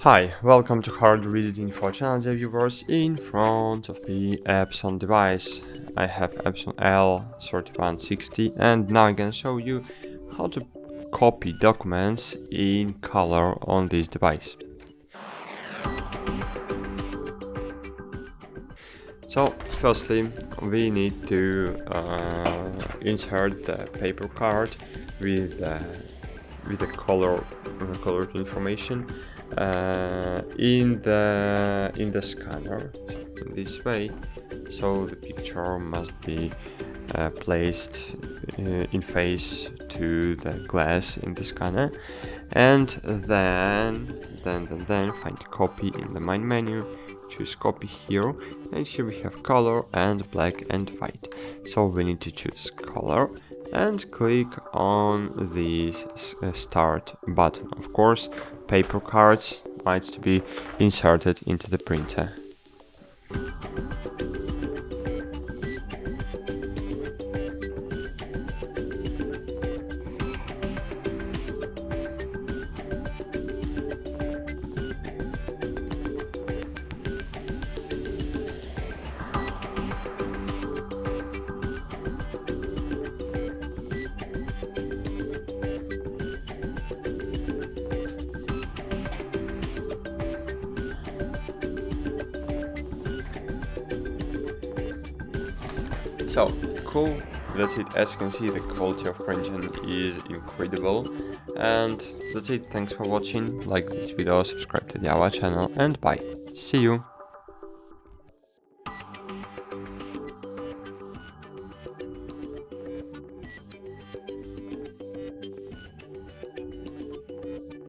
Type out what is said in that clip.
Hi, welcome to HardReset.Info channel, dear viewers. In front of the Epson device, I have Epson L3160, and now I'm gonna show you how to copy documents in color on this device. So, firstly, we need to insert the paper card with the colored information in the scanner in this way. So the picture must be placed in face to the glass in the scanner, and then find copy in the main menu, choose copy here, and here we have color and black and white. So we need to choose color and click on this start button. Of course, paper cards needs to be inserted into the printer. So, cool, that's it. As you can see, the quality of printing is incredible. And that's it, thanks for watching, like this video, subscribe to our channel, and bye. See you!